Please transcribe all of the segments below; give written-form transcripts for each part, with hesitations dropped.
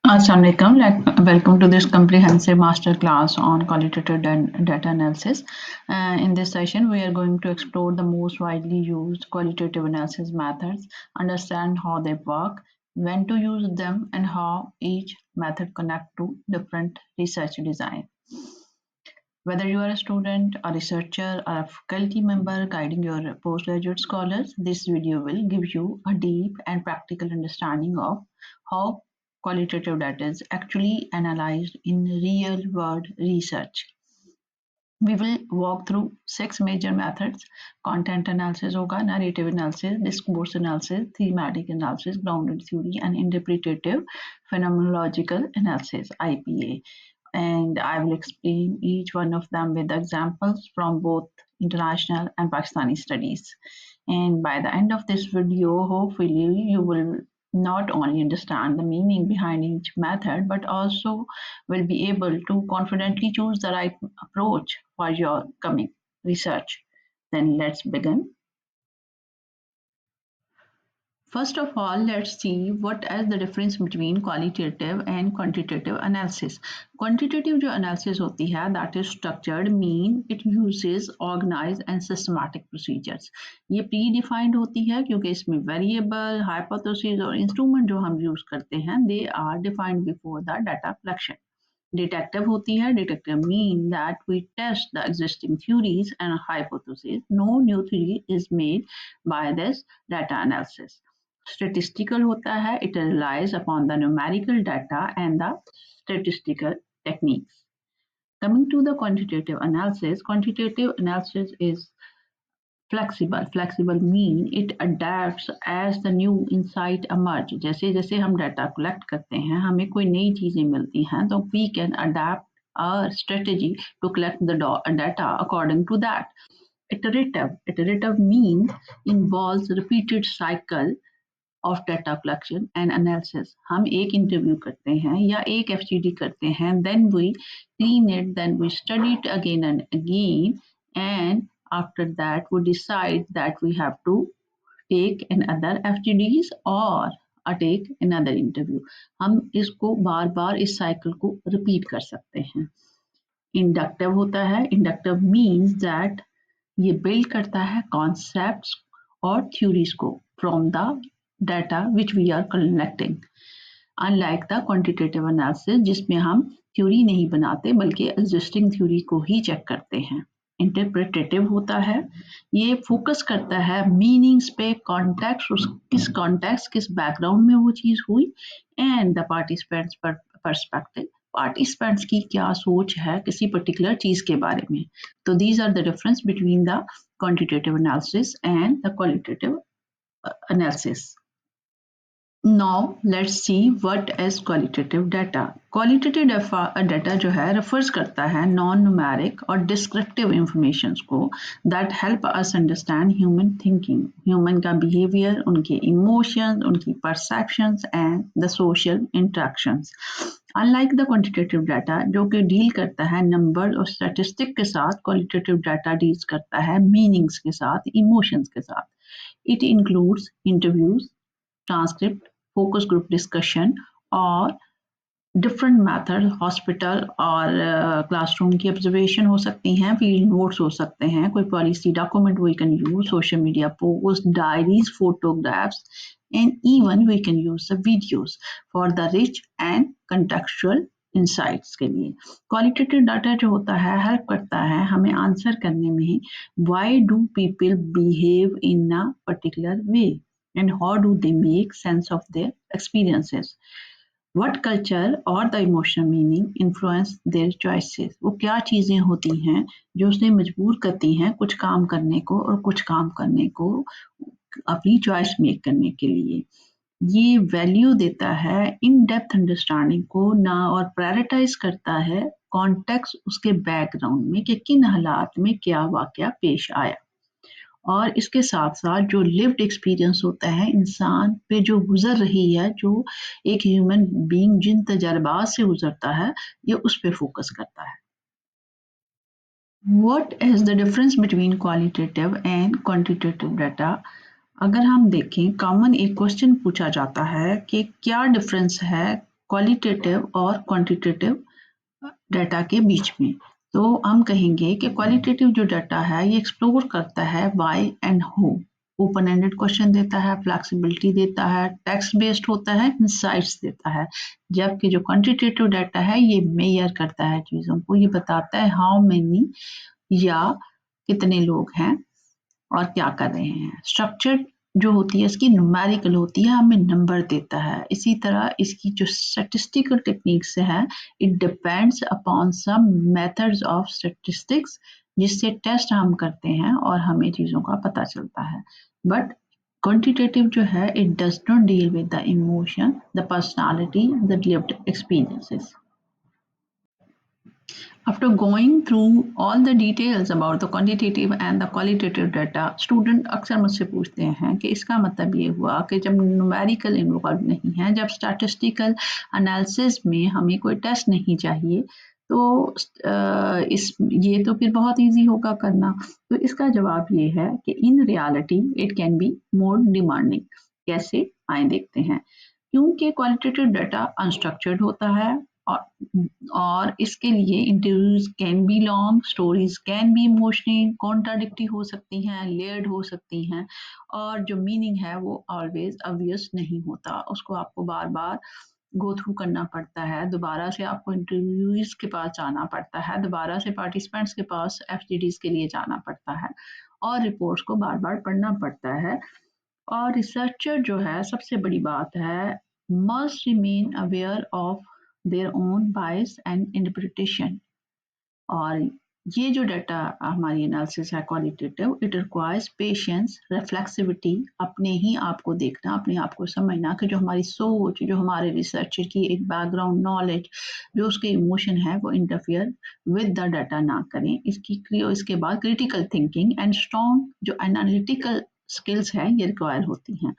Assalamualaikum. Welcome to this comprehensive master class on qualitative data analysis. In this session, we are going to explore the most widely used qualitative analysis methods, understand how they work, when to use them, and how each method connect to different research design. Whether you are a student, a researcher, or a faculty member guiding your postgraduate scholars, this video will give you a deep and practical understanding of how qualitative data is actually analyzed in real-world research. We will walk through 6 major methods: content analysis होगा, narrative analysis, discourse analysis, thematic analysis, grounded theory, and interpretative phenomenological analysis (IPA). And I will explain each one of them with examples from both international and Pakistani studies. And by the end of this video, hopefully you will not only understand the meaning behind each method, but also will be able to confidently choose the right approach for your coming research. Then let's begin. First of all, let's see what is the difference between qualitative and quantitative analysis. Quantitative जो analysis होती है, that is structured, mean it uses organized and systematic procedures. ये predefined होती है क्योंकि इसमें variable, hypothesis और instrument जो हम use करते हैं, they are defined before the data collection. Detective होती है, detective mean that we test the existing theories and hypotheses. No new theory is made by this data analysis. Statistical होता है, it relies upon the numerical data and the statistical techniques. Coming to the quantitative analysis is flexible. Flexible mean it adapts as the new insight emerge. जैसे जैसे हम data collect करते हैं, हमें कोई नई चीजें मिलती हैं, तो we can adapt a strategy to collect the data according to that. Iterative means involves repeated cycle of data collection and analysis. हम एक इंटरव्यू करते हैं या एक FGD करते हैं, then we clean it, then we study it again and again, and after that we decide that we have to take another FGDs or take another interview. हम इसको बार बार इस साइकिल को रिपीट कर सकते हैं. इंडक्टिव होता है, इंडक्टिव मीन्स दैट ये बिल्ड करता है कॉन्सेप्ट्स और थ्योरीज को from the data which we are collecting, unlike the quantitative analysis जिसमें हम थ्योरी नहीं बनाते बल्कि एग्जिस्टिंग थ्योरी को ही चेक करते हैं. इंटरप्रेटेटिव होता है, ये फोकस करता है मीनिंग्स पे, कॉन्टेक्स्ट किस बैकग्राउंड में वो चीज हुई, and the participants perspective, participants की क्या सोच है किसी पर्टिकुलर चीज के बारे में. तो these are the difference between the quantitative analysis and the qualitative analysis. Now let's see what is qualitative data. Qualitative data जो है refers करता है non-numeric और descriptive informations को that help us understand human thinking, human का behavior, उनके emotions, उनकी perceptions and the social interactions. Unlike the quantitative data जो कि deal करता है numbers और statistics के साथ, qualitative data deals करता है meanings के साथ, emotions के साथ. It includes interviews, transcript, focus group discussion और different method, हॉस्पिटल और क्लासरूम की ऑब्जर्वेशन हो सकती हैं, फील्ड नोट्स हो सकते हैं, कोई policy document we can use, social media post, diaries, photographs and even we can use the videos for the rich and contextual insights के लिए. क्वालिटेटिव डाटा जो होता है हेल्प करता है हमें आंसर करने में why do people behave in a particular way and how do they make sense of their experiences. What culture or the emotional meaning influence their choices. वो क्या चीजें होती हैं जो उसे मजबूर करती हैं कुछ काम करने को और कुछ काम करने को अपनी चॉइस मेक करने के लिए. ये वैल्यू देता है इन डेप्थ अंडरस्टैंडिंग को ना, और प्रायोरिटाइज करता है कॉन्टेक्स्ट उसके बैकग्राउंड में कि किन हालात में क्या वाकया पेश आया. और इसके साथ साथ जो लिव्ड एक्सपीरियंस होता है इंसान पे जो गुजर रही है, जो एक ह्यूमन बीइंग जिन तजर्बात से गुजरता है, ये उस पे फोकस करता है. What is the difference between qualitative and quantitative data? अगर हम देखें, कॉमन एक क्वेश्चन पूछा जाता है कि क्या डिफरेंस है क्वालिटेटिव और क्वांटिटेटिव डाटा के बीच में। तो हम कहेंगे कि क्वालिटेटिव जो डाटा है ये एक्सप्लोर करता है why and who, open ended question देता है, फ्लेक्सिबिलिटी देता है, टेक्स्ट बेस्ड होता है, इंसाइट्स देता है। जबकि जो क्वांटिटेटिव डाटा है ये मेजर करता है चीज़ों को, ये बताता है हाउ मेनी या कितने लोग हैं और क्या कर रहे हैं। स्ट्रक्चर जो होती है इसकी न्यूमेरिकल होती है, हमें नंबर देता है। इसी तरह इसकी जो स्टैटिस्टिकल टेक्निक्स है it depends upon some methods of statistics, जिससे टेस्ट हम करते हैं और हमें चीज़ों का पता चलता है। बट क्वांटिटेटिव जो है it does not deal with the emotion, the personality, the lived experiences. After going through all the details about the quantitative and the qualitative data, student अक्सर मुझसे पूछते हैं कि इसका मतलब ये हुआ कि जब numerical involved नहीं है, जब statistical analysis में हमें कोई टेस्ट नहीं चाहिए, तो ये तो फिर बहुत इजी होगा करना। तो इसका जवाब ये है कि in reality it can be more demanding. कैसे आए देखते हैं। क्योंकि क्वालिटेटिव डाटा अनस्ट्रक्चर्ड होता है और इसके लिए interviews can be long, stories can be emotional, contradictory हो सकती हैं, लेयर्ड हो सकती हैं, और जो मीनिंग है वो ऑलवेज ऑब्वियस नहीं होता, उसको आपको बार बार गो थ्रू करना पड़ता है, दोबारा से आपको इंटरव्यूज के पास जाना पड़ता है, दोबारा से पार्टिसिपेंट्स के पास एफजीडीज के लिए जाना पड़ता है और रिपोर्ट्स को बार बार पढ़ना पड़ता है। और रिसर्चर जो है सबसे बड़ी बात है must remain aware of their own bias and interpretation। और ये जो डाटा हमारी एनालिसिस है qualitative, it requires patience, reflexivity, अपने ही आप को देखना, अपने आप को समझना कि जो हमारी सोच, जो हमारे रिसर्चर की एक बैकग्राउंड नॉलेज, जो उसके इमोशन है वो इंटरफियर विद द डाटा ना करें। इसके बाद क्रिटिकल थिंकिंग एंड स्ट्रॉन्ग जो एनालिटिकल स्किल्स हैं ये रिक्वायर होती हैं।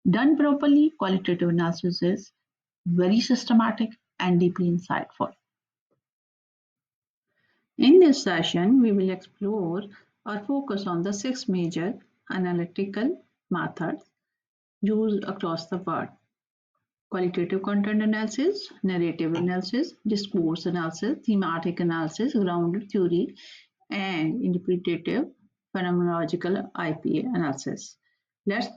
Done properly, qualitative analysis is very systematic and deeply insightful. In this session, we will explore or focus on the 6 major analytical methods used across the world: qualitative content analysis, narrative analysis, discourse analysis, thematic analysis, grounded theory, and interpretative phenomenological IPA analysis. Let's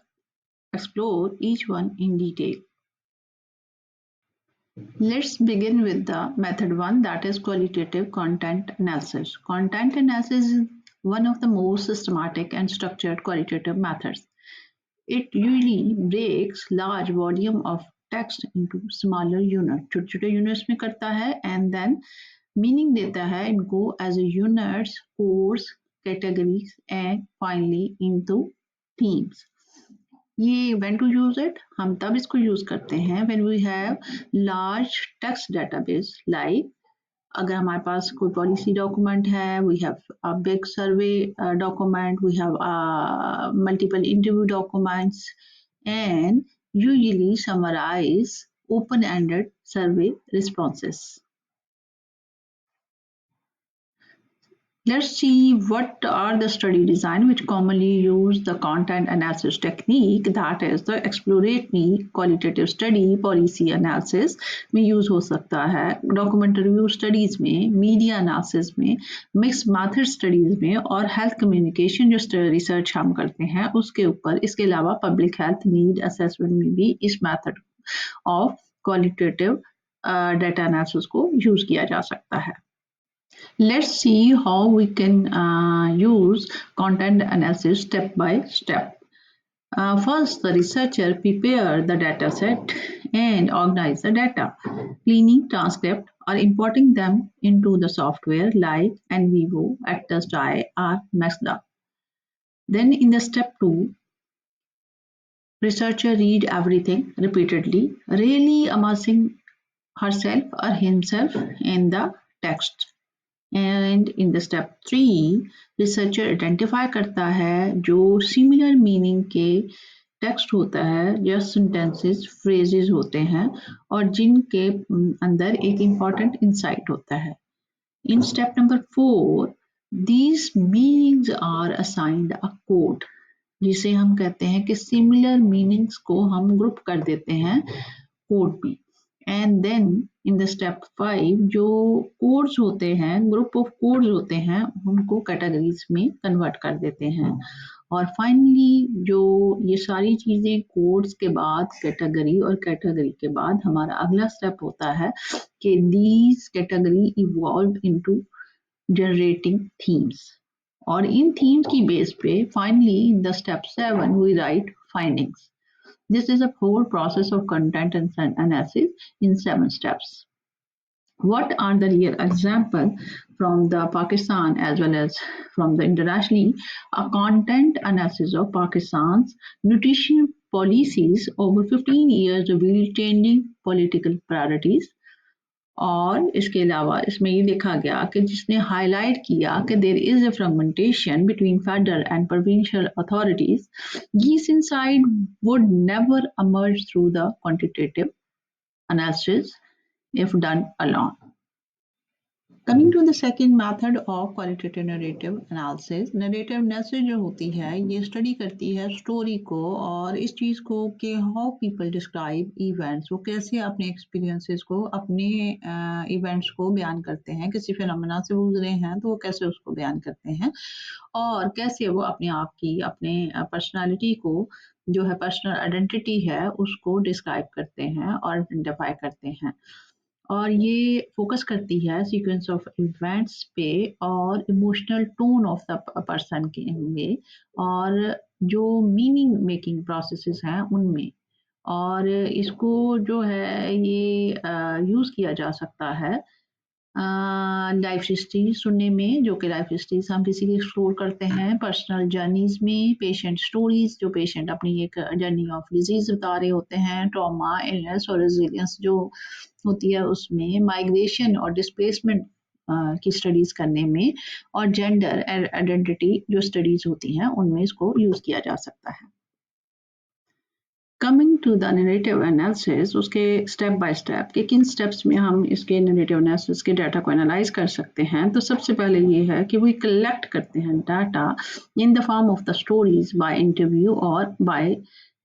explore each one in detail. Let's begin with the method 1, that is qualitative content analysis. Content analysis is one of the most systematic and structured qualitative methods. It usually breaks large volume of text into smaller units. छोटे-छोटे units में करता है and then meaning देता है इनको as a units, codes, categories and finally into themes. ये when to use it, हम तब इसको यूज करते हैं when we have large text database, like अगर हमारे पास कोई पॉलिसी डॉक्यूमेंट है, we have a big survey document, we have multiple interview documents and usually summarize open-ended survey responses. Let's see what are the study design which commonly use the content analysis technique, that is the exploratory qualitative study policy analysis में use हो सकता है, document review studies में, media analysis में, mixed method studies में और health communication जो research हम करते हैं उसके ऊपर। इसके अलावा public health need assessment में भी इस method of qualitative data analysis को use किया जा सकता है। Let's see how we can use content analysis step by step. First, the researcher prepare the data set and organize the data. Cleaning transcript or importing them into the software like NVivo, ActosDI or Maxda. Then in the step 2, researcher read everything repeatedly, really immersing herself or himself in the text. And in the step 3, researcher identify करता है जो similar meaning के text होता है या sentences, phrases होते हैं और जिनके अंदर एक important insight होता है. In step number 4, these meanings are assigned a code, जिसे हम कहते हैं कि similar meanings को हम group कर देते हैं code में. And then in the step 5 जो कोड्स होते हैं, ग्रुप ऑफ कोड्स होते हैं, उनको कैटेगरीज में कन्वर्ट कर देते हैं। और फाइनली जो ये सारी चीज़ें कोड्स के बाद कैटेगरी और कैटेगरी के बाद हमारा अगला स्टेप होता है कि these category evolve into generating themes, और इन थीम्स की बेस पे finally in the step 7 we write findings. This is a whole process of content and analysis in 7 steps. What are the real examples from the Pakistan as well as from the internationally? A content analysis of Pakistan's nutrition policies over 15 years revealed changing political priorities. और इसके अलावा इसमें ये देखा गया कि जिसने highlight किया कि there is a fragmentation between federal and provincial authorities, these insight would never emerge through the quantitative analysis if done alone. Coming to the second method of qualitative narrative analysis. Narrative analysis जो होती है ये study करती है story को और इस चीज़ को कि हाउ पीपल डिस्क्राइब इवेंट्स, वो कैसे अपने एक्सपीरियंसेस को, अपने इवेंट्स को बयान करते हैं, किसी फिनोमेना से गुजरे हैं तो वो कैसे उसको बयान करते हैं और कैसे वो अपने आप की, अपने पर्सनालिटी को जो है, पर्सनल आइडेंटिटी है, उसको डिस्क्राइब करते हैं और आइडेंटिफाई करते हैं। और ये फोकस करती है सीक्वेंस ऑफ इवेंट्स पे और emotional tone of the person के में और जो मीनिंग मेकिंग प्रोसेसेस हैं उनमें। और इसको जो है ये यूज़ किया जा सकता है लाइफ हिस्ट्री सुनने में, जो कि लाइफ हिस्ट्रीज हम किसी की एक्सप्लोर करते हैं, पर्सनल जर्नीज में, पेशेंट स्टोरीज जो पेशेंट अपनी एक जर्नी ऑफ डिजीज बता रहे होते हैं, ट्रॉमा, इलनेस और रेजिलियंस जो होती है उसमें, माइग्रेशन और डिस्प्लेसमेंट की स्टडीज करने में, और जेंडर आइडेंटिटी जो स्टडीज होती हैं उनमें इसको यूज किया जा सकता है। Coming to the narrative analysis, उसके स्टेप बाय स्टेप कि किन स्टेप्स में हम इसके नरेटिव एनालिसिस के डाटा को एनालाइज कर सकते हैं। तो सबसे पहले ये है कि वी कलेक्ट करते हैं data in the form of the stories by interview और बाय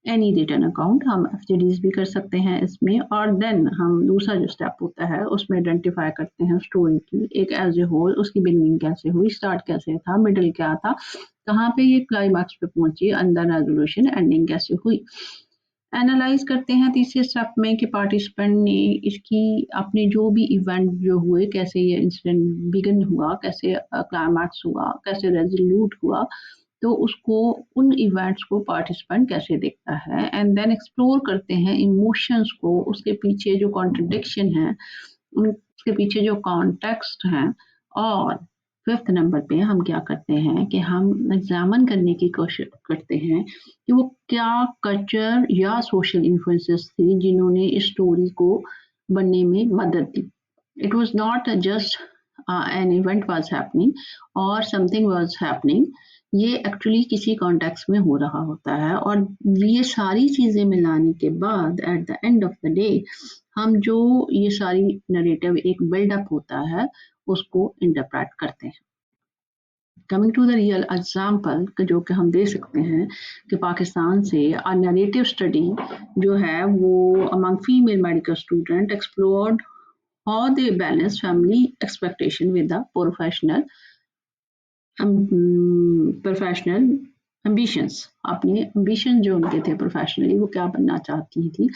एनी रिटन अकाउंट। हम एफजीडीज भी कर सकते हैं इसमें। और देन हम दूसरा जो स्टेप होता है उसमें आइडेंटिफाई करते हैं स्टोरी की एक एज ए होल, उसकी बिगनिंग कैसे हुई, स्टार्ट कैसे था, मिडिल क्या था, कहाँ पे ये क्लाइमैक्स पे पहुंची, अंदर रेजोल्यूशन, एंडिंग कैसे हुई। एनालाइज करते हैं तीसरे स्टेप में कि पार्टिसिपेंट ने इसकी अपने जो भी इवेंट जो हुए, कैसे ये इंसिडेंट बिगिन हुआ, कैसे क्लाइमैक्स हुआ, कैसे रेजोल्यूट हुआ, तो उसको, उन इवेंट्स को पार्टिसिपेंट कैसे देखता है। एंड देन एक्सप्लोर करते हैं इमोशंस को, उसके पीछे जो कॉन्ट्रडिक्शन है, उसके पीछे जो कॉन्टेक्स्ट हैं। और फिफ्थ नंबर पे हम क्या करते हैं कि हम एग्जामिन करने की कोशिश करते हैं कि वो क्या कल्चर या सोशल इन्फ्लुएंसेस थी जिन्होंने इस स्टोरी को बनने में मदद दी। It was not just an event was happening और समथिंग वाज हैपनिंग, ये एक्चुअली किसी कॉन्टेक्स्ट में हो रहा होता है। और ये सारी चीज़ें मिलाने के बाद at the end of the day हम जो ये सारी नरेटिव एक बिल्डअप होता है उसको इंटरप्रेट करते हैं। Coming to the real example जो कि हम दे सकते हैं कि पाकिस्तान से नरेटिव स्टडी जो है वो among female medical student explored how they balance family expectation with the professional ambitions. अपने एम्बिशन जो उनके थे प्रोफेशनली, वो क्या बनना चाहती थी,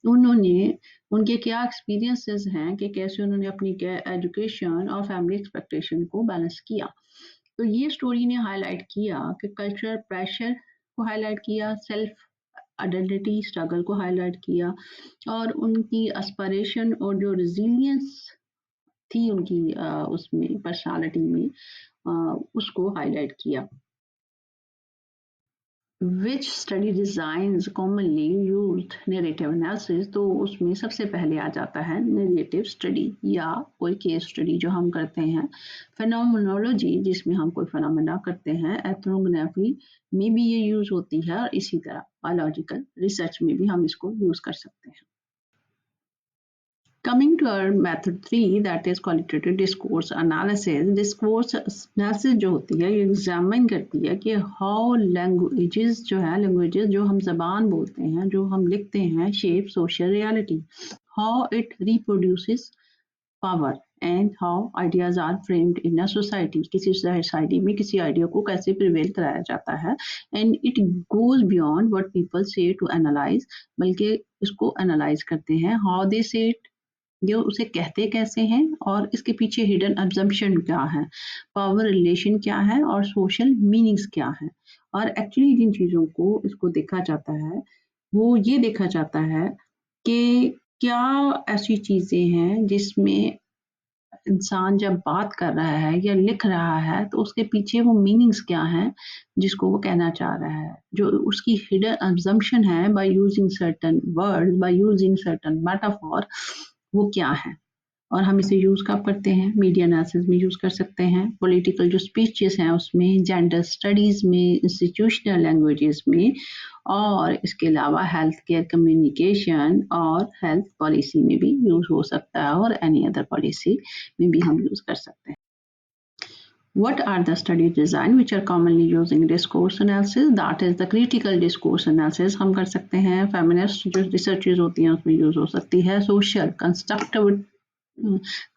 उन्होंने उनके क्या एक्सपीरियंसेस हैं कि कैसे उन्होंने अपनी एजुकेशन और फैमिली एक्सपेक्टेशन को बैलेंस किया। तो ये स्टोरी ने हाईलाइट किया कि कल्चरल प्रेशर को हाईलाइट किया, सेल्फ आइडेंटिटी स्ट्रगल को हाईलाइट किया और उनकी एस्पिरेशन और जो रिजिलियंस थी उनकी उसमें पर्सनालिटी में उसको हाईलाइट किया। Which study designs commonly used narrative analysis, तो उसमें सबसे पहले आ जाता है नरेटिव स्टडी या कोई केस स्टडी जो हम करते हैं। फेनोमेनोलॉजी जिसमें हम कोई फेनोमेना करते हैं, एथनोग्राफी में भी ये यूज़ होती है और इसी तरह बायोलॉजिकल रिसर्च में भी हम इसको यूज़ कर सकते हैं। Coming to our method 3 that is qualitative discourse analysis. Discourse analysis जो होती है ये एग्जामिन करती है कि how languages जो है, languages जो हम जबान बोलते हैं, जो हम लिखते हैं, shape social reality. how it reproduces power and how ideas are framed in a society. किसी सोसाइटी में किसी आइडिया को कैसे प्रिवेल कराया जाता है, and it goes beyond what people say to analyze, बल्कि इसको एनालाइज करते हैं, how they say it, ये उसे कहते कैसे हैं और इसके पीछे हिडन अब्जम्पशन क्या है, पावर रिलेशन क्या है और सोशल मीनिंग्स क्या है। और एक्चुअली जिन चीज़ों को इसको देखा जाता है वो ये देखा जाता है कि क्या ऐसी चीज़ें हैं जिसमें इंसान जब बात कर रहा है या लिख रहा है तो उसके पीछे वो मीनिंग्स क्या हैं जिसको वो कहना चाह रहा है, जो उसकी हिडन अब्जम्पशन है by using certain words, by using certain metaphor, वो क्या है। और हम इसे यूज़ कब करते हैं, मीडिया एनालिसिस में यूज़ कर सकते हैं, पॉलिटिकल जो स्पीचेस हैं उसमें, जेंडर स्टडीज़ में, इंस्टीट्यूशनल लैंग्वेजेस में, और इसके अलावा हेल्थ केयर कम्युनिकेशन और हेल्थ पॉलिसी में भी यूज़ हो सकता है, और एनी अदर पॉलिसी में भी हम यूज़ कर सकते हैं। What are the study design which are commonly used in discourse analysis? That is the critical discourse analysis हम कर सकते हैं, feminist जो researches होती हैं उसमें यूज़ हो सकती है, social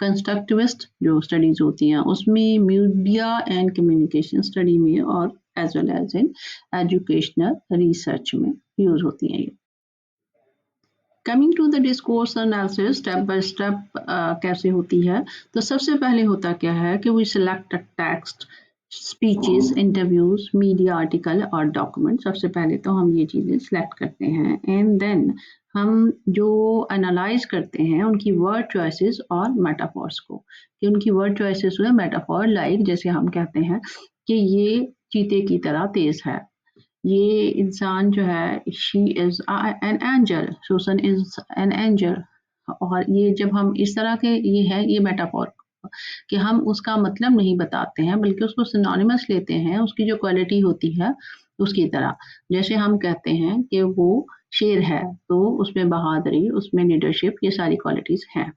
कंस्ट्रक्टिविस्ट जो स्टडीज होती हैं उसमें, मीडिया एंड कम्युनिकेशन स्टडी में, और as well as in educational research में यूज होती हैं ये। Coming to the discourse analysis step by step कैसे होती है, तो सबसे पहले होता क्या है कि we select a text, speeches, interviews, media article और डॉक्यूमेंट। सबसे पहले तो हम ये चीज़ें सिलेक्ट करते हैं एंड देन हम जो एनालाइज करते हैं उनकी वर्ड चॉइसेस और मेटाफॉर्स को, कि उनकी वर्ड चॉइसेस हुए मेटाफॉर, लाइक जैसे हम कहते हैं कि ये चीते की तरह तेज है, ये इंसान जो है she is an angel, Susan is an angel, और ये जब हम इस तरह के ये है ये मेटाफॉर कि हम उसका मतलब नहीं बताते हैं बल्कि उसको सिनोनिमस लेते हैं उसकी जो क्वालिटी होती है उसकी तरह। जैसे हम कहते हैं कि वो शेर है तो उसमें बहादुरी, उसमें लीडरशिप, ये सारी क्वालिटीज हैं।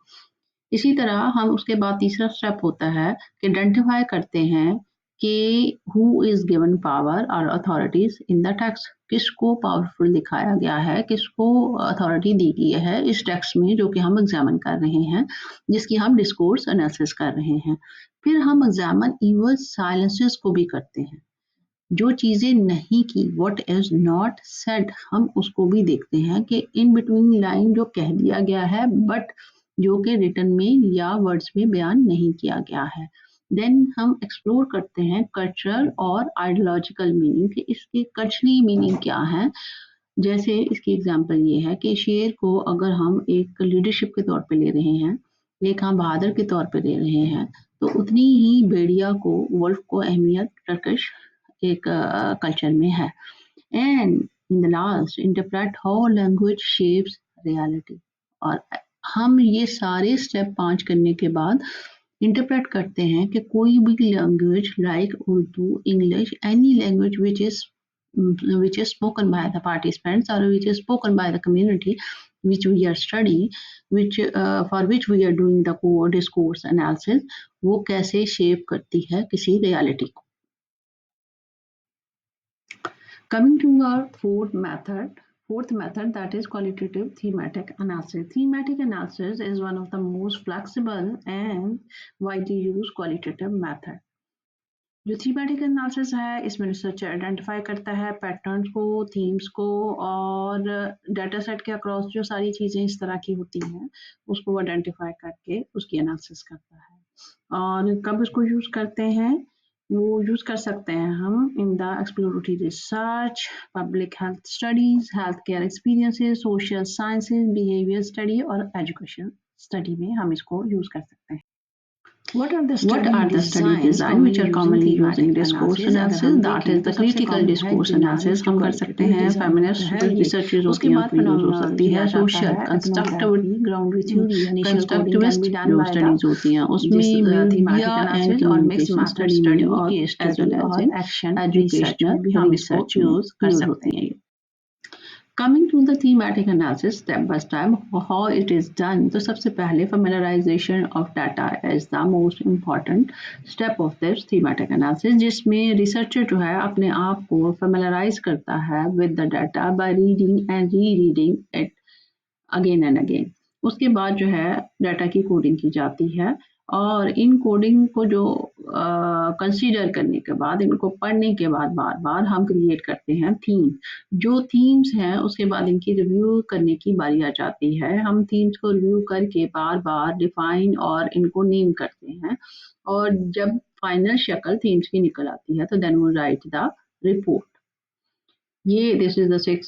इसी तरह हम उसके बाद तीसरा स्टेप होता है कि आइडेंटिफाई करते हैं कि हु इज गिवन पावर और अथॉरिटीज इन द टेक्स्ट, किसको पावरफुल दिखाया गया है, किसको अथॉरिटी दी गई है इस टेक्स्ट में जो कि हम एग्जामिन कर रहे हैं, जिसकी हम डिस्कोर्स एनालिसिस कर रहे हैं। फिर हम एग्जामिन इवन साइलेंसेस को भी करते हैं, जो चीज़ें नहीं की, व्हाट इज नॉट सेड, हम उसको भी देखते हैं कि इन बिटवीन लाइन जो कह दिया गया है बट जो कि रिटन में या वर्ड्स में बयान नहीं किया गया है। देन हम एक्सप्लोर करते हैं कल्चरल और आइडियोलॉजिकल मीनिंग, कि इसके कल्चरली मीनिंग क्या है। जैसे इसकी एग्जांपल ये है कि शेर को अगर हम एक लीडरशिप के तौर पे ले रहे हैं, एक हम बहादुर के तौर पे ले रहे हैं, तो उतनी ही भेड़िया को, वुल्फ को अहमियत टर्किश एक कल्चर में है। And in the last interpret how language shapes reality, और हम ये सारे स्टेप 5 करने के बाद इंटरप्रेट करते हैं कि कोई भी language like Urdu, English, any language which is spoken by the participants or which is spoken by the community which we are studying, which for which we are doing the discourse analysis, वो कैसे shape करती है किसी reality को। Coming to our fourth method, that is qualitative thematic analysis. Thematic analysis is one of the most flexible and widely used qualitative method. जो thematic analysis है इसमें researcher identify करता है पैटर्न्स को, थीम्स को, और डाटा सेट के across जो सारी चीज़ें इस तरह की होती हैं उसको आइडेंटिफाई करके उसकी एनालिसिस करता है। और कब उसको यूज़ करते हैं, वो यूज़ कर सकते हैं हम in the exploratory research, public health studies, health care experiences, social sciences, behaviour study और एजुकेशन स्टडी में हम इसको यूज़ कर सकते हैं। What are the study design which are commonly used in discourse analysis? That is the critical discourse analysis हम कर सकते हैं, feminist जो researches होती हैं उसमें यूज हो सकती है, social constructivist जो studies होती हैं उसमें, media and communication study में, और as well as in educational research use कर सकते हैं। Coming to the thematic analysis step by step, how it is done, तो सबसे पहले familiarization of data is the most important step of this thematic analysis, जिसमें researcher जो है अपने आप को familiarize करता है with the data by reading and rereading it again and again. उसके बाद जो है डाटा की कोडिंग की जाती है और इन कोडिंग को जो कंसीडर करने के बाद, इनको पढ़ने के बाद बार बार हम क्रिएट करते हैं थीम। जो थीम्स हैं उसके बाद इनकी रिव्यू करने की बारी आ जाती है। हम थीम्स को रिव्यू करके बार बार डिफाइन और इनको नेम करते हैं और जब फाइनल शक्ल थीम्स की निकल आती है तो then we write the report. ये this is the 6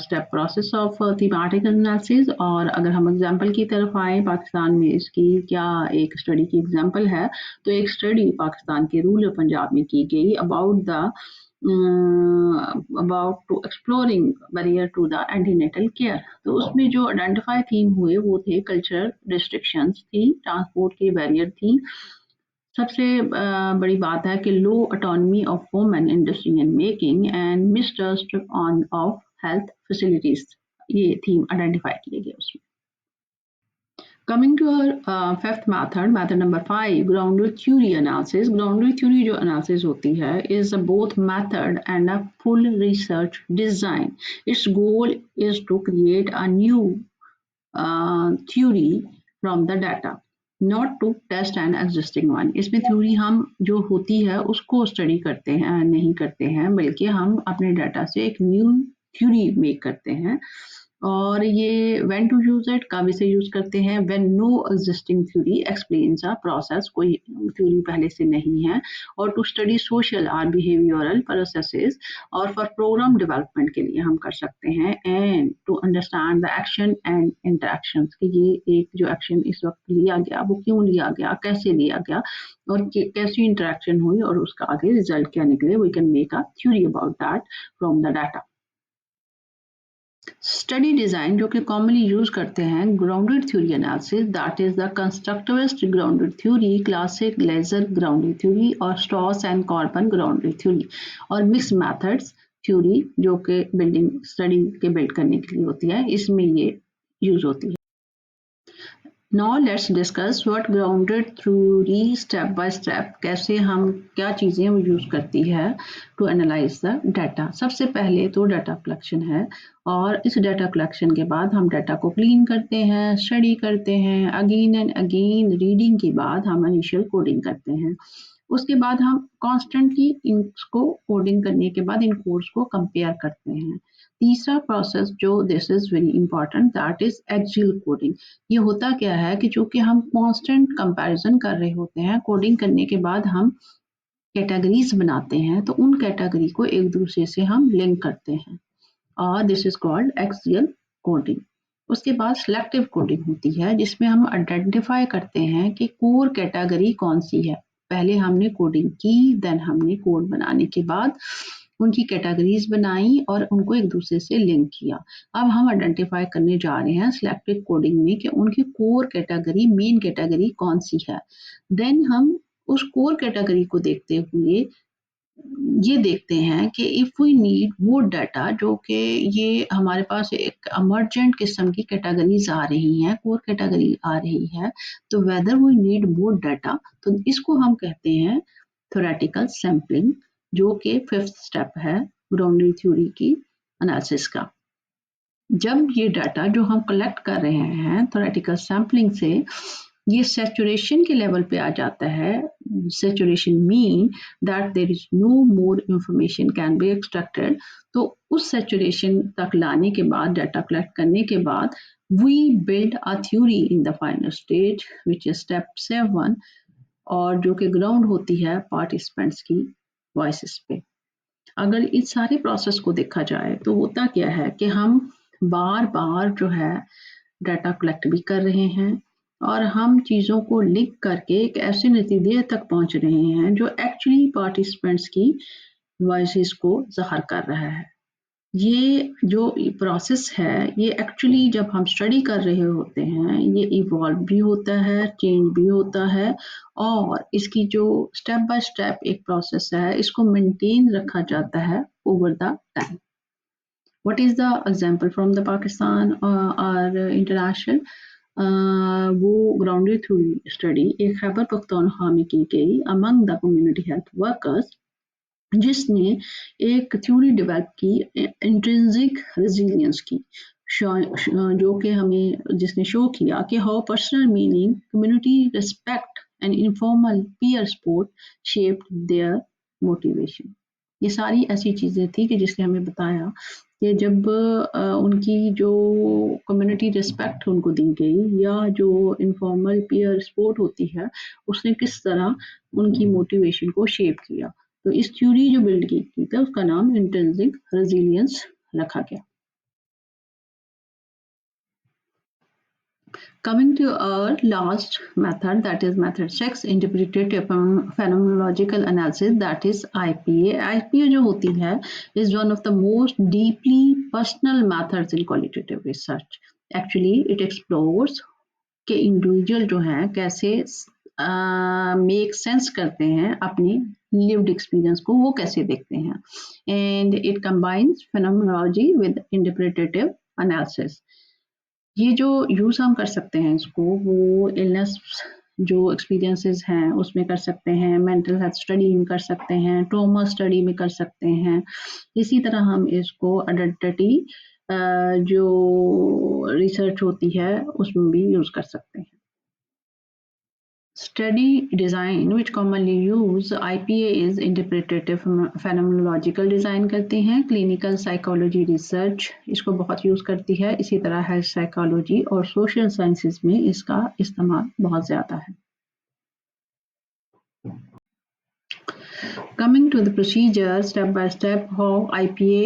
step process of thematic analysis. और अगर हम एग्जांपल की तरफ आए पाकिस्तान में इसकी क्या एक स्टडी की एग्जांपल है, तो एक स्टडी पाकिस्तान के रूरल पंजाब में की गई about to exploring barrier to the antenatal care. तो उसमें जो आइडेंटिफाई थीम हुए वो थे कल्चरल रिस्ट्रिक्शंस थी, ट्रांसपोर्ट की बैरियर थी, सबसे बड़ी बात है कि low autonomy of women in decision making and mistrust on of health facilities, ये थीम आइडेंटिफाई किए गए उसमें। Coming to our fifth method number 5, grounded theory analysis. Grounded theory जो analysis होती है is a both method and a full research design. Its goal is to create a new theory from the data, not to test an existing one. इसमें theory हम जो होती है उसको study करते हैं नहीं करते हैं, बल्कि हम अपने डाटा से एक न्यू थ्योरी मेक करते हैं। और ये व्हेन टू यूज इट, कब इसे यूज करते हैं, when no existing theory explains a process, कोई थ्योरी पहले से नहीं है, और टू स्टडी सोशल और बिहेवियरल प्रोसेसेस, और फॉर प्रोग्राम डेवलपमेंट के लिए हम कर सकते हैं, and to understand the action and interactions कि ये एक जो एक्शन इस वक्त लिया गया वो क्यों लिया गया, कैसे लिया गया और कैसी इंटरेक्शन हुई और उसका आगे रिजल्ट क्या निकले। We can make a theory about that from the data. Study design जो कि कॉमनली यूज करते हैं, grounded theory analysis, that is the constructivist grounded theory, classic Glaser grounded theory और Strauss and Corbin grounded theory, और mix methods theory जो कि building study के build करने के लिए होती है, इसमें ये यूज होती है। Now let's discuss what grounded theory step by step, कैसे हम क्या चीज़ें वो यूज़ करती है to analyze the data। सबसे पहले तो डाटा कलेक्शन है और इस डाटा कलेक्शन के बाद हम डाटा को क्लीन करते हैं, स्टडी करते हैं, अगेन एंड अगेन रीडिंग के बाद हम इनिशियल कोडिंग करते हैं। उसके बाद हम कॉन्स्टेंटली इनको कोडिंग करने के बाद इन कोड्स को कंपेयर करते हैं। तीसरा प्रोसेस जो this is very important, that is axial coding. ये होता क्या है कि चूंकि हम कांस्टेंट कंपैरिजन कर रहे होते हैं, कोडिंग करने के बाद हम कैटेगरीज बनाते हैं, तो उन कैटेगरी को एक दूसरे से हम लिंक करते हैं और this is called axial coding. उसके बाद सिलेक्टिव कोडिंग होती है जिसमें हम आइडेंटिफाई करते हैं कि कोर कैटेगरी कौन सी है। पहले हमने कोडिंग की, देन हमने कोड बनाने के बाद उनकी कैटेगरीज बनाई और उनको एक दूसरे से लिंक किया। अब हम आइडेंटिफाई करने जा रहे हैं सिलेक्टिव कोडिंग में कि उनकी कोर कैटेगरी, मेन कैटेगरी कौन सी है। देन हम उस कोर कैटेगरी को देखते हुए ये देखते हैं कि इफ वी नीड वो डाटा जो कि ये हमारे पास एक इमर्जेंट किस्म की कैटेगरीज आ रही हैं, कोर कैटेगरी आ रही है, तो whether we need more data, तो इसको हम कहते हैं थ्योरेटिकल सैम्पलिंग, जो कि फिफ्थ स्टेप है ग्राउंडेड थ्योरी की एनालिसिस का। जब ये डाटा जो हम कलेक्ट कर रहे हैं थ्योरेटिकल सैम्पलिंग से ये सैचुरेशन के लेवल पे आ जाता है, saturation mean that there is no more information can be extracted, तो उस सैचुरेशन तक लाने के बाद, डाटा कलेक्ट करने के बाद, we build a theory in the final stage which is step 7, और जो कि ग्राउंड होती है पार्टिसिपेंट्स की वॉइसेस पे। अगर इस सारे प्रोसेस को देखा जाए तो होता क्या है कि हम बार बार जो है डाटा कलेक्ट भी कर रहे हैं और हम चीज़ों को लिंक करके एक ऐसे नतीजे तक पहुंच रहे हैं जो एक्चुअली पार्टिसिपेंट्स की वॉइसेस को ज़ाहिर कर रहा है। ये जो प्रोसेस है ये एक्चुअली जब हम स्टडी कर रहे होते हैं ये इवॉल्व भी होता है, चेंज भी होता है, और इसकी जो स्टेप बाय स्टेप एक प्रोसेस है इसको मेंटेन रखा जाता है over the time. What is the example from the Pakistan और इंटरनेशनल, वो ग्राउंडेड थ्योरी स्टडी एक खैबर पख्तूनख्वा में की गई among the community health workers, जिसने एक थ्योरी डेवलप की इंट्रिंसिक रेजिलियंस की। जो कि हमें जिसने शो किया कि how personal meaning, community respect and informal peer support shaped their motivation. ये सारी ऐसी चीज़ें थी कि जिसने हमें बताया कि जब उनकी जो कम्युनिटी रिस्पेक्ट उनको दी गई या जो इनफॉर्मल पीयर सपोर्ट होती है उसने किस तरह उनकी मोटिवेशन को शेप किया। तो इस थ्योरी जो बिल्ड की थी तो उसका नाम इंट्रिंसिक रेजिलियंस रखा गया। Coming to our last method, that is method 6, interpretative phenomenological analysis, that is IPA. IPA जो होती है is one of the most deeply personal methods in qualitative research. Actually, it explores कि individual जो हैं कैसे make sense करते हैं अपनी लिव्ड एक्सपीरियंस को, वो कैसे देखते हैं। And it combines phenomenology with interpretative analysis. ये जो यूज़ हम कर सकते हैं इसको, वो इलनेस जो एक्सपीरियंसेस हैं उसमें कर सकते हैं, मेंटल हेल्थ स्टडी में कर सकते हैं, ट्रॉमा स्टडी में कर सकते हैं। इसी तरह हम इसको आइडेंटिटी जो रिसर्च होती है उसमें भी यूज़ कर सकते हैं। Study design which commonly use IPA is interpretative phenomenological design करते हैं। clinical psychology research इसको बहुत यूज़ करती है। इसी तरह health psychology और social sciences में इसका इस्तेमाल बहुत ज़्यादा है। Coming to the procedure step by step how IPA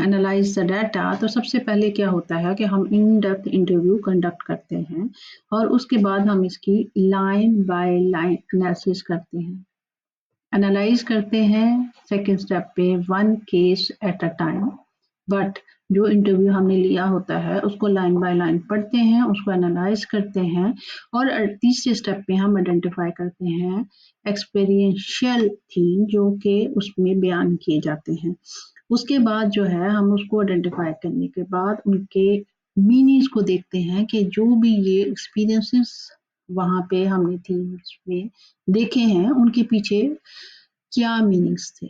analyze the data, तो सबसे पहले क्या होता है कि हम इन डेप्थ इंटरव्यू कंडक्ट करते हैं और उसके बाद हम इसकी लाइन बाय लाइन एनालिसिस करते हैं, एनालाइज करते हैं। सेकेंड स्टेप पे one case at a time, but जो इंटरव्यू हमने लिया होता है उसको लाइन बाय लाइन पढ़ते हैं, उसको एनालाइज करते हैं और तीसरे स्टेप पे हम आइडेंटिफाई करते हैं एक्सपीरियंशियल थीम जो कि उसमें बयान किए जाते हैं। उसके बाद जो है हम उसको आइडेंटिफाई करने के बाद उनके मीनिंग्स को देखते हैं कि जो भी ये एक्सपीरियंसेस वहाँ पे हमने थीम्स में देखे हैं उनके पीछे क्या मीनिंग्स थे।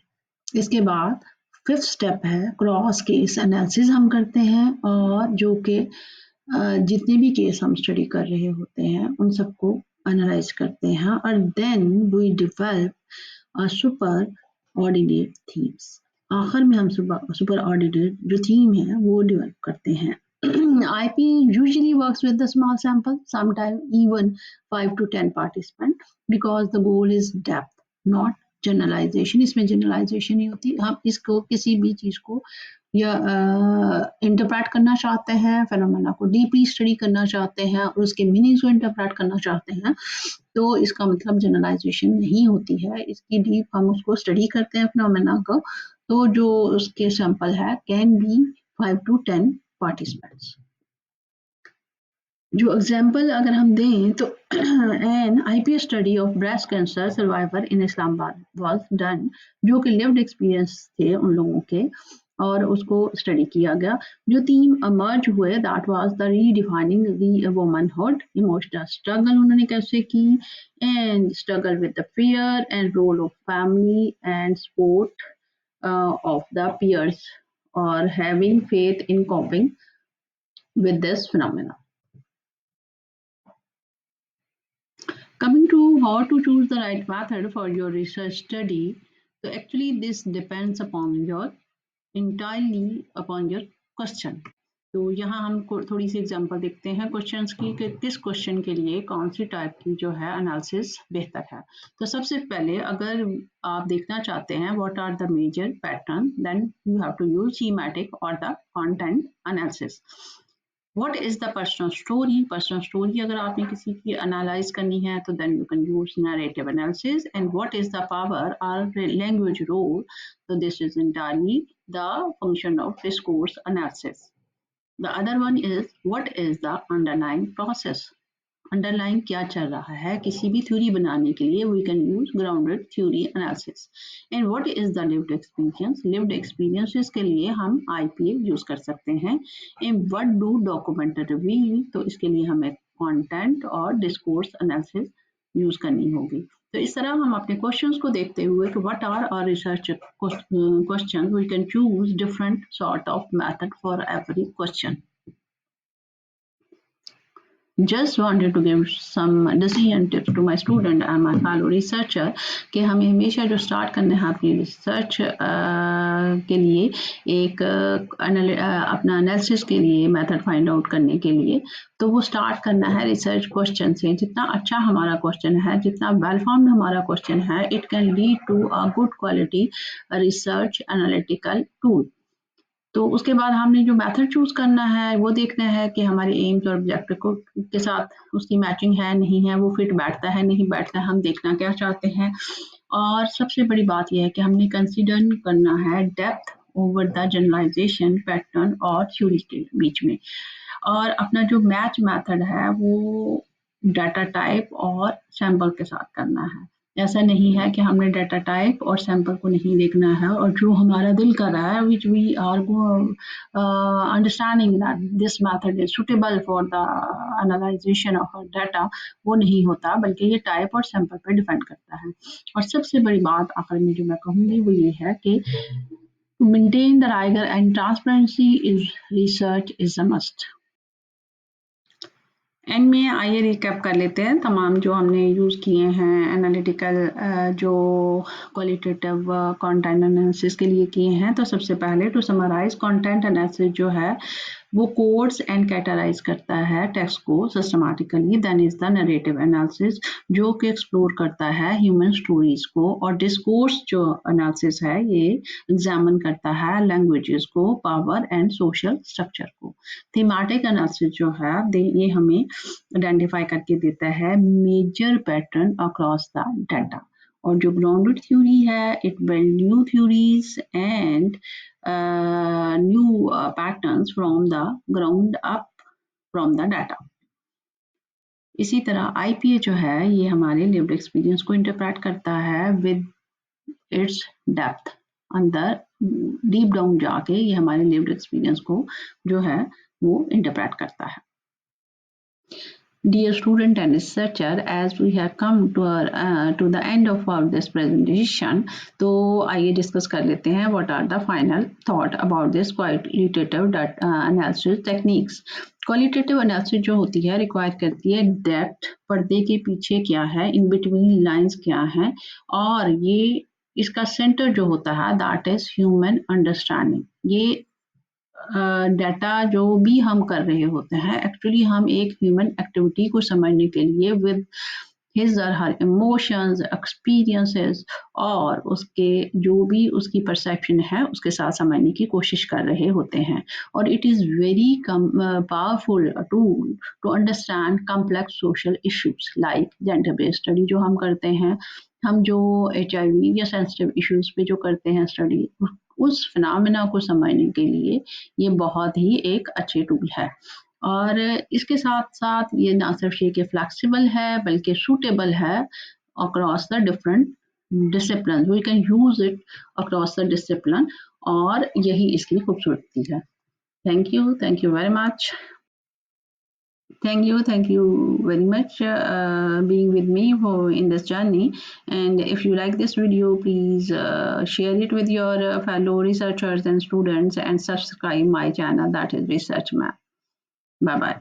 इसके बाद फिफ्थ स्टेप है क्रॉस केस एनालिसिस हम करते हैं और जो कि जितने भी केस हम स्टडी कर रहे होते हैं उन सबको एनालाइज करते हैं और then we develop superordinate themes. आखिर में हम सुपर ऑर्डिनेट जो थीम है वो डेवलप करते हैं। IP usually works with a small sample, sometimes even 5 to 10 participants, because the goal is depth, not generalisation. इसमें जनरलाइजेशन नहीं होती, हम इसको किसी भी चीज़ को या इंटरप्रेट करना चाहते हैं, फेनोमेना को डीपली स्टडी करना चाहते हैं और उसके मीनिंग्स को इंटरप्रेट करना चाहते हैं, तो इसका मतलब जनरलाइजेशन नहीं होती है। इसकी डीप हम उसको स्टडी करते हैं फेनोमेना को, तो जो उसके सैंपल है कैन बी 5 to 10 पार्टिसिपेंट्स। जो एग्जाम्पल अगर हम दें तो an IPA study of breast cancer survivor in Islamabad was done, जो कि लिव्ड एक्सपीरियंस थे उन लोगों के और उसको स्टडी किया गया। जो थीम अमर्ज हुए that was the redefining the womanhood, emotional struggle उन्होंने कैसे की, and struggle with the fear and role of family and support of the peers और having faith in coping with this phenomena. Coming to how to choose the right method for your research study, so actually this depends upon your entirely upon your question. तो यहाँ हम थोड़ी सी example देखते हैं questions की कि किस question के लिए कौन सी टाइप की जो है एनालिसिस बेहतर है। तो सबसे पहले अगर आप देखना चाहते हैं what are the major pattern, then you have to use thematic और the content analysis. What is the personal story? Personal story अगर आपने किसी की एनालाइज करनी है तो then you can use narrative analysis. And what is the power or language role? So this is entirely the function of discourse analysis. The other one is what is the underlying process? Underline क्या चल रहा है किसी भी theory बनाने के लिए, we can use grounded theory analysis. And what is the lived experience? Lived experiences के लिए हम IPA यूज कर सकते हैं। And what do document reveal? तो इसके लिए हमें कंटेंट और डिस्कोर्स एनालिसिस यूज करनी होगी। तो इस तरह हम अपने क्वेश्चंस को देखते हुए कि what are our research question, we can choose different sort of method for every question. Just wanted to give some decision tips to my student and my fellow researcher कि हमें हमेशा जो स्टार्ट करना है अपनी रिसर्च के लिए एक अपना एनालिसिस के लिए मेथड फाइंड आउट करने के लिए, तो वो स्टार्ट करना है रिसर्च क्वेश्चन से. जितना अच्छा हमारा क्वेश्चन है, जितना वेल फाउंड हमारा क्वेश्चन है, it can lead to a good quality research analytical tool. तो उसके बाद हमने जो मेथड चूज करना है वो देखना है कि हमारे एम्स और ऑब्जेक्टिव को के साथ उसकी मैचिंग है नहीं है, वो फिट बैठता है नहीं बैठता है, हम देखना क्या चाहते हैं. और सबसे बड़ी बात यह है कि हमने कंसीडर करना है depth over the generalisation pattern और थ्योरी के बीच में. और अपना जो मैच मेथड है वो डाटा टाइप और सैंपल के साथ करना है. ऐसा नहीं है कि हमने डाटा टाइप और सैंपल को नहीं देखना है और जो हमारा दिल कर रहा है which we are understanding that this method is suitable for the analysation of data, वो नहीं होता, बल्कि ये टाइप और सैंपल पर डिपेंड करता है. और सबसे बड़ी बात आखिर में जो मैं कहूँगी वो ये है कि to maintain the rigor and transparency is research is a must. And में आइए रिकैप कर लेते हैं तमाम जो हमने यूज़ किए हैं एनालिटिकल जो क्वालिटेटिव कंटेंट एनालिसिस के लिए किए हैं. तो सबसे पहले टू समराइज कंटेंट एनालिसिस जो है वो कोड्स एंड कैटेगराइज करता है टेक्स्ट को systematically. Then is the narrative analysis जो कि एक्सप्लोर करता है ह्यूमन स्टोरीज को. और डिस्कोर्स जो एनालिसिस है ये एग्जामिन करता है लैंग्वेजेस को, पावर एंड सोशल स्ट्रक्चर को. थीमेटिक एनालिसिस जो है ये हमें आइडेंटिफाई करके देता है major pattern across the data. और जो ग्राउंडेड थ्योरी है it build new theories and new patterns from the ground up from the data. इसी तरह IPA जो है ये हमारे लिव्ड एक्सपीरियंस को इंटरप्रेट करता है विद इट्स डेप्थ. अंदर डीप डाउन जाके ये हमारे लिव्ड एक्सपीरियंस को जो है वो इंटरप्रेट करता है. Dear student and researcher, as we have come to the end of our this presentation, तो आइए डिस्कस कर लेते हैं what are the final thought about this qualitative analysis techniques. Qualitative analysis जो होती है रिक्वायर करती है डेप्थ, पर्दे के पीछे क्या है, इन बिटवीन लाइंस क्या है, और ये इसका सेंटर जो होता है दैट इज ह्यूमन अंडरस्टैंडिंग. ये डाटा जो भी हम कर रहे होते हैं एक्चुअली हम एक ह्यूमन एक्टिविटी को समझने के लिए विद हिज और हर इमोशंस, एक्सपीरियंसेस और उसके जो भी उसकी परसेप्शन है उसके साथ समझने की कोशिश कर रहे होते हैं. और it is very powerful tool to understand complex social issues like gender based study जो हम करते हैं, हम जो HIV या सेंसिटिव इश्यूज पे जो करते हैं स्टडी, उस फिनोमेना को समझने के लिए ये बहुत ही एक अच्छे टूल है. और इसके साथ साथ ये ना सिर्फ ये कि फ्लेक्सिबल है बल्कि सूटेबल है across the different discipline. We can use it across the discipline और यही इसकी खूबसूरती है. Thank you very much. Thank you very much being with me in this journey. And if you like this video, please share it with your fellow researchers and students and subscribe my channel, that is Research Map. Bye bye.